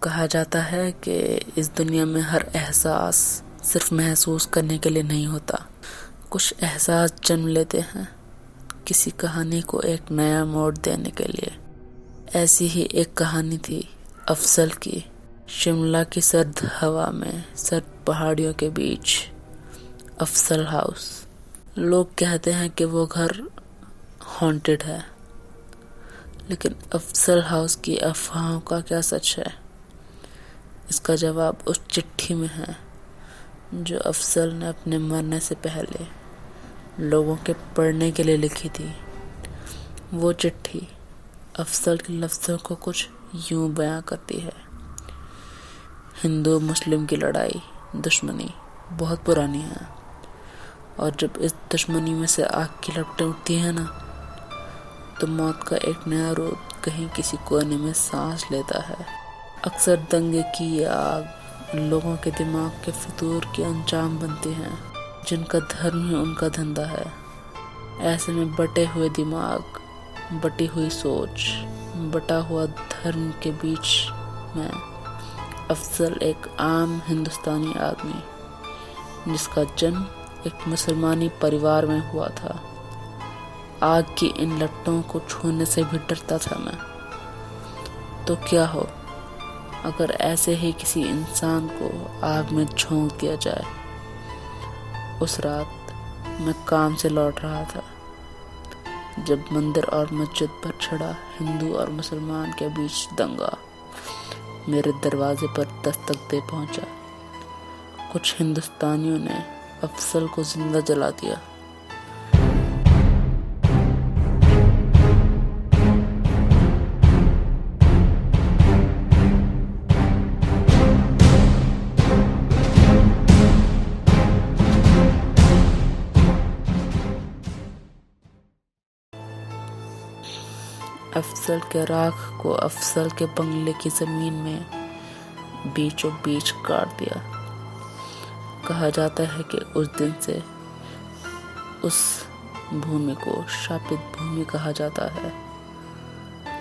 کہا جاتا ہے کہ اس دنیا میں ہر احساس صرف محسوس کرنے کے لیے نہیں ہوتا، کچھ احساس جنم لیتے ہیں کسی کہانی کو ایک نیا موڑ دینے کے لیے۔ ایسی ہی ایک کہانی تھی افضل کی، شملہ کی سرد ہوا میں، سرد پہاڑیوں کے بیچ افضل ہاؤس۔ لوگ کہتے ہیں کہ وہ گھر ہانٹڈ ہے، لیکن افضل ہاؤس کی افواہوں کا کیا سچ ہے؟ اس کا جواب اس چٹھی میں ہے جو افضل نے اپنے مرنے سے پہلے لوگوں کے پڑھنے کے لیے لکھی تھی۔ وہ چٹھی افضل کے لفظوں کو کچھ یوں بیان کرتی ہے: ہندو مسلم کی لڑائی، دشمنی بہت پرانی ہے، اور جب اس دشمنی میں سے آگ کی لپٹیں اٹھتی ہیں نا، تو موت کا ایک نیا روپ کہیں کسی کونے میں سانس لیتا ہے۔ اکثر دنگے کی یہ آگ لوگوں کے دماغ کے فطور کی انجام بنتی ہے، جن کا دھرم ہی ان کا دھندا ہے۔ ایسے میں بٹے ہوئے دماغ، بٹی ہوئی سوچ، بٹا ہوا دھرم کے بیچ میں افضل ایک عام ہندوستانی آدمی، جس کا جنم ایک مسلمانی پریوار میں ہوا تھا۔ آگ کی ان لپٹوں کو چھونے سے بھی ڈرتا تھا میں۔ تو کیا ہو اگر ایسے ہی کسی انسان کو آگ میں جھونک دیا جائے؟ اس رات میں کام سے لوٹ رہا تھا جب مندر اور مسجد پر چھڑا ہندو اور مسلمان کے بیچ دنگا میرے دروازے پر دستک دے پہنچا۔ کچھ ہندوستانیوں نے افضل کو زندہ جلا دیا۔ افضل کے راکھ کو افضل کے بنگلے کی زمین میں بیچوں بیچ کاٹ دیا۔ کہا جاتا ہے کہ اس دن سے اس بھومی کو شاپت بھومی کہا جاتا ہے۔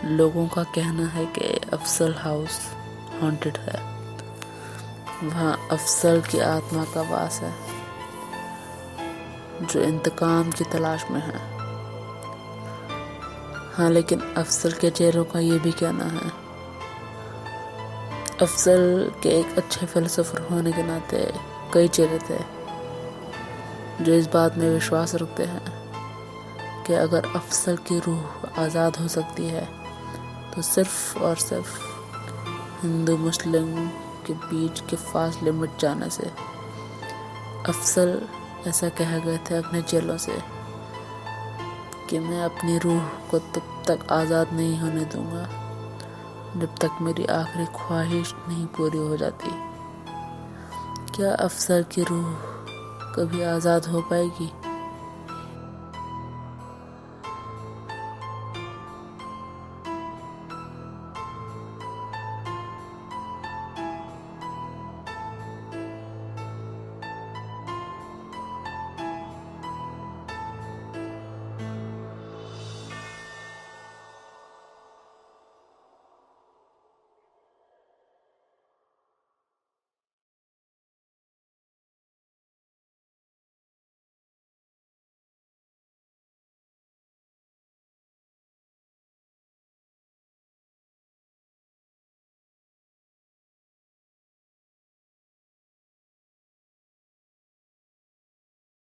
لوگوں کا کہنا ہے کہ افضل ہاؤس ہانٹڈ ہے، وہاں افضل کی آتما کا واس ہے جو انتقام کی تلاش میں ہے۔ ہاں، لیکن افضل کے چہروں کا یہ بھی کہنا ہے۔ افضل کے ایک اچھے فلسفر ہونے کے ناطے کئی چہرے تھے جو اس بات میں وشواس رکھتے ہیں کہ اگر افضل کی روح آزاد ہو سکتی ہے تو صرف اور صرف ہندو مسلم کے بیچ کے فاصلے مٹ جانے سے۔ افضل ایسا کہہ گئے تھے اپنے چیلوں سے کہ میں اپنی روح کو تب تک آزاد نہیں ہونے دوں گا جب تک میری آخری خواہش نہیں پوری ہو جاتی۔ کیا افضل کی روح کبھی آزاد ہو پائے گی؟